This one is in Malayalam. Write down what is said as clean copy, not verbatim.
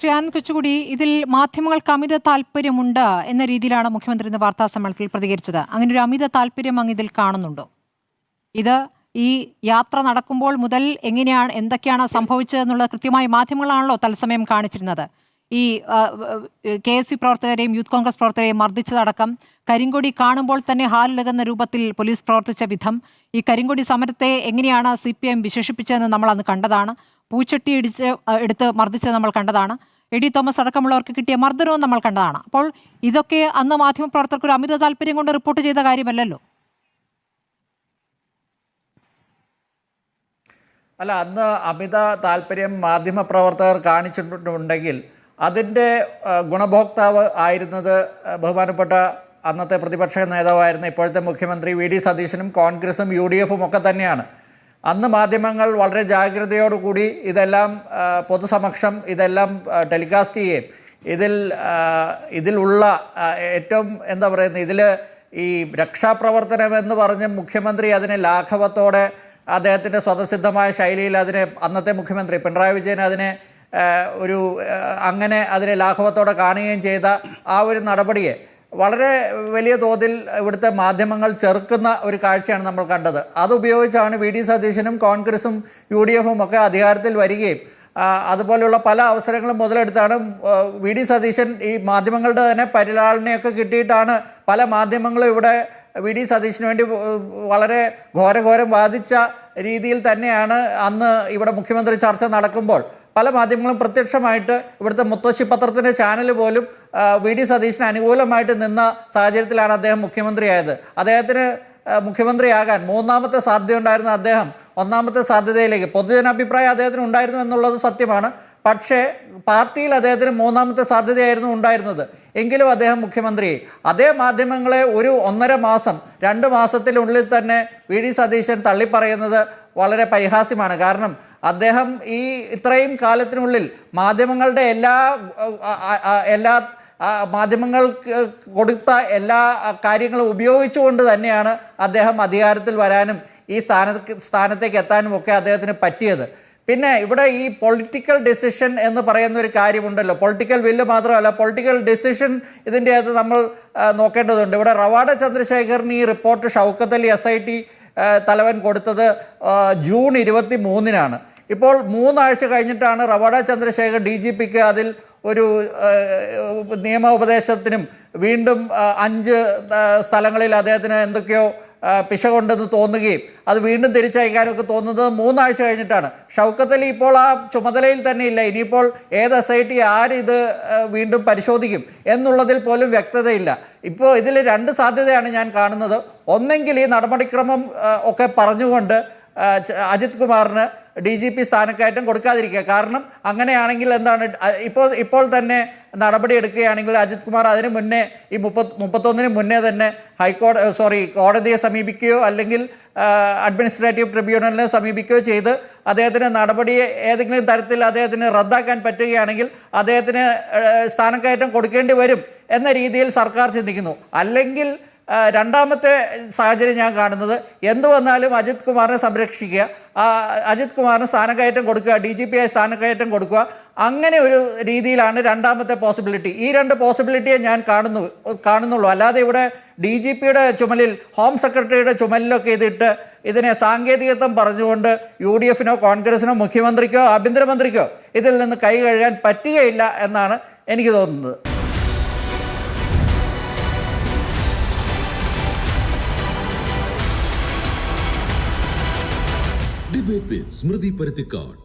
ശ്രീ ആനന്ദ് കൊച്ചുകൂടി, ഇതിൽ മാധ്യമങ്ങൾക്ക് അമിത താല്പര്യമുണ്ട് എന്ന രീതിയിലാണ് മുഖ്യമന്ത്രി ഇന്ന് വാർത്താ സമ്മേളനത്തിൽ പ്രതികരിച്ചത്. അങ്ങനെ ഒരു അമിത താല്പര്യം അങ്ങ് ഇതിൽ കാണുന്നുണ്ടോ? ഇത് ഈ യാത്ര നടക്കുമ്പോൾ മുതൽ എന്തൊക്കെയാണ് സംഭവിച്ചതെന്നുള്ളത് കൃത്യമായി മാധ്യമങ്ങളാണല്ലോ തത്സമയം കാണിച്ചിരുന്നത്. ഈ KSU പ്രവർത്തകരെയും യൂത്ത് കോൺഗ്രസ് പ്രവർത്തകരെയും മർദ്ദിച്ചതടക്കം, കരിങ്കൊടി കാണുമ്പോൾ തന്നെ ഹാലിളകുന്ന രൂപത്തിൽ പോലീസ് പ്രവർത്തിച്ച വിധം, ഈ കരിങ്കൊടി സമരത്തെ എങ്ങനെയാണ് CPM വിശേഷിപ്പിച്ചതെന്ന് നമ്മൾ അന്ന് കണ്ടതാണ്. പൂച്ചട്ടി എടുത്ത് മർദ്ദിച്ചത് നമ്മൾ കണ്ടതാണ്. എ.ഡി. തോമസ് അടക്കമുള്ളവർക്ക് കിട്ടിയ മർദ്ദനവും നമ്മൾ കണ്ടതാണ്. അപ്പോൾ ഇതൊക്കെ അന്ന് മാധ്യമപ്രവർത്തകർക്ക് ഒരു അമിത താല്പര്യം കൊണ്ട് റിപ്പോർട്ട് ചെയ്ത കാര്യമല്ലല്ലോ. അല്ല, അന്ന് അമിത താല്പര്യം മാധ്യമപ്രവർത്തകർ കാണിച്ചിട്ടുണ്ടെങ്കിൽ അതിൻ്റെ ഗുണഭോക്താവ് ആയിരുന്നത് ബഹുമാനപ്പെട്ട അന്നത്തെ പ്രതിപക്ഷ നേതാവായിരുന്ന ഇപ്പോഴത്തെ മുഖ്യമന്ത്രി VD സതീശനും കോൺഗ്രസും UDF-ഉം ഒക്കെ തന്നെയാണ്. അന്ന് മാധ്യമങ്ങൾ വളരെ ജാഗ്രതയോടുകൂടി ഇതെല്ലാം പൊതുസമക്ഷം ഇതെല്ലാം ടെലികാസ്റ്റ് ചെയ്യുകയും ഇതിലുള്ള ഏറ്റവും എന്താ പറയുന്നത്, ഇതിൽ ഈ രക്ഷാപ്രവർത്തനം എന്ന് പറഞ്ഞ് മുഖ്യമന്ത്രി അതിനെ ലാഘവത്തോടെ അദ്ദേഹത്തിൻ്റെ സ്വതസിദ്ധമായ ശൈലിയിൽ അന്നത്തെ മുഖ്യമന്ത്രി പിണറായി വിജയൻ അതിനെ ലാഘവത്തോടെ കാണുകയും ചെയ്ത ആ ഒരു നടപടിയെ വളരെ വലിയ തോതിൽ ഇവിടുത്തെ മാധ്യമങ്ങൾ ചെറുക്കുന്ന ഒരു കാഴ്ചയാണ് നമ്മൾ കണ്ടത്. അതുപയോഗിച്ചാണ് VD സതീശനും കോൺഗ്രസും UDF-ഉം ഒക്കെ അധികാരത്തിൽ വരികയും അതുപോലെയുള്ള പല അവസരങ്ങളും മുതലെടുത്താണ് VD സതീശൻ ഈ മാധ്യമങ്ങളുടെ തന്നെ പരിലാളനയൊക്കെ കിട്ടിയിട്ടാണ് പല മാധ്യമങ്ങളും ഇവിടെ VD സതീശന് വേണ്ടി വളരെ ഘോരം വാദിച്ച രീതിയിൽ തന്നെയാണ് അന്ന് ഇവിടെ മുഖ്യമന്ത്രി ചർച്ച നടക്കുമ്പോൾ പല മാധ്യമങ്ങളും പ്രത്യക്ഷമായിട്ട് ഇവിടുത്തെ മുത്തശ്ശി പത്രത്തിൻ്റെ ചാനൽ പോലും VD സതീശന് അനുകൂലമായിട്ട് നിന്ന സാഹചര്യത്തിലാണ് അദ്ദേഹം മുഖ്യമന്ത്രിയായത്. അദ്ദേഹത്തിന് മുഖ്യമന്ത്രിയാകാൻ മൂന്നാമത്തെ സാധ്യതയുണ്ടായിരുന്ന അദ്ദേഹം ഒന്നാമത്തെ സാധ്യതയിലേക്ക്, പൊതുജനാഭിപ്രായം അദ്ദേഹത്തിന് ഉണ്ടായിരുന്നു എന്നുള്ളത് സത്യമാണ്. പക്ഷേ പാർട്ടിയിൽ അദ്ദേഹത്തിന് മൂന്നാമത്തെ സാധ്യതയായിരുന്നു ഉണ്ടായിരുന്നത്. എങ്കിലും അദ്ദേഹം മുഖ്യമന്ത്രിയായി. അതേ മാധ്യമങ്ങളെ ഒരു 1.5 മാസം 2 മാസത്തിനുള്ളിൽ തന്നെ VD സതീശൻ തള്ളിപ്പറയുന്നത് വളരെ പരിഹാസ്യമാണ്. കാരണം അദ്ദേഹം ഈ ഇത്രയും കാലത്തിനുള്ളിൽ മാധ്യമങ്ങളുടെ എല്ലാ മാധ്യമങ്ങൾക്ക് കൊടുത്ത എല്ലാ കാര്യങ്ങളും ഉപയോഗിച്ചുകൊണ്ട് തന്നെയാണ് അദ്ദേഹം അധികാരത്തിൽ വരാനും ഈ സ്ഥാനത്തേക്ക് എത്താനും ഒക്കെ അദ്ദേഹത്തിന് പറ്റിയത്. പിന്നെ ഇവിടെ ഈ പൊളിറ്റിക്കൽ ഡിസിഷൻ എന്ന് പറയുന്ന ഒരു കാര്യമുണ്ടല്ലോ. പൊളിറ്റിക്കൽ വില്ല് മാത്രമല്ല, പൊളിറ്റിക്കൽ ഡിസിഷൻ ഇതിൻ്റെ അകത്ത് നമ്മൾ നോക്കേണ്ടതുണ്ട്. ഇവിടെ റവാഡ ചന്ദ്രശേഖറിന് ഈ റിപ്പോർട്ട് ഷൗക്കത്ത് അലി SIT തലവൻ കൊടുത്തത് ജൂൺ 23-നാണ്. ഇപ്പോൾ 3 ആഴ്ച കഴിഞ്ഞിട്ടാണ് റവാഡ ചന്ദ്രശേഖർ DGPക്ക് അതിൽ ഒരു നിയമോപദേശത്തിനും വീണ്ടും 5 സ്ഥലങ്ങളിൽ അദ്ദേഹത്തിന് എന്തൊക്കെയോ പിശകുണ്ടെന്ന് തോന്നുകയും അത് വീണ്ടും തിരിച്ചയക്കാനൊക്കെ തോന്നുന്നത് 3 ആഴ്ച കഴിഞ്ഞിട്ടാണ്. ഷൗക്കത്ത് അലി ഇപ്പോൾ ആ ചുമതലയിൽ തന്നെ ഇല്ല. ഇനിയിപ്പോൾ ഏത് SIT ആരിത് വീണ്ടും പരിശോധിക്കും എന്നുള്ളതിൽ പോലും വ്യക്തതയില്ല. ഇപ്പോൾ ഇതിൽ 2 സാധ്യതയാണ് ഞാൻ കാണുന്നത്. ഒന്നെങ്കിൽ ഈ നടപടിക്രമം ഒക്കെ പറഞ്ഞുകൊണ്ട് അജിത് കുമാറിന് DGP സ്ഥാനക്കയറ്റം കൊടുക്കാതിരിക്കുക. കാരണം അങ്ങനെയാണെങ്കിൽ എന്താണ്, ഇപ്പോൾ തന്നെ നടപടി എടുക്കുകയാണെങ്കിൽ അജിത് കുമാർ അതിന് മുന്നേ ഈ 31-ന് മുന്നേ തന്നെ കോടതിയെ സമീപിക്കുകയോ അല്ലെങ്കിൽ അഡ്മിനിസ്ട്രേറ്റീവ് ട്രിബ്യൂണലിനെ സമീപിക്കുകയോ ചെയ്ത് അദ്ദേഹത്തിന് നടപടിയെ ഏതെങ്കിലും തരത്തിൽ അദ്ദേഹത്തിന് റദ്ദാക്കാൻ പറ്റുകയാണെങ്കിൽ അദ്ദേഹത്തിന് സ്ഥാനക്കയറ്റം കൊടുക്കേണ്ടി വരും എന്ന രീതിയിൽ സർക്കാർ ചിന്തിക്കുന്നു. അല്ലെങ്കിൽ രണ്ടാമത്തെ സാഹചര്യം ഞാൻ കാണുന്നത്, എന്തു വന്നാലും അജിത് കുമാറിനെ സംരക്ഷിക്കുക, അജിത് കുമാറിന് സ്ഥാനക്കയറ്റം കൊടുക്കുക, DGP-ആയി സ്ഥാനക്കയറ്റം കൊടുക്കുക. അങ്ങനെ ഒരു രീതിയിലാണ് രണ്ടാമത്തെ പോസിബിലിറ്റി. ഈ 2 പോസിബിലിറ്റിയെ ഞാൻ കാണുന്നുള്ളൂ. അല്ലാതെ ഇവിടെ DGP-യുടെ ചുമലിൽ, ഹോം സെക്രട്ടറിയുടെ ചുമലിലൊക്കെ ഇതിനെ സാങ്കേതികത്വം പറഞ്ഞുകൊണ്ട് UDF-നോ കോൺഗ്രസിനോ മുഖ്യമന്ത്രിക്കോ ആഭ്യന്തരമന്ത്രിക്കോ ഇതിൽ നിന്ന് കൈ കഴുകാൻ പറ്റുകയില്ല എന്നാണ് എനിക്ക് തോന്നുന്നത്. ഡിബേറ്റ് വിത്ത് സ്മൃതി പരുത്തിക്കാട്.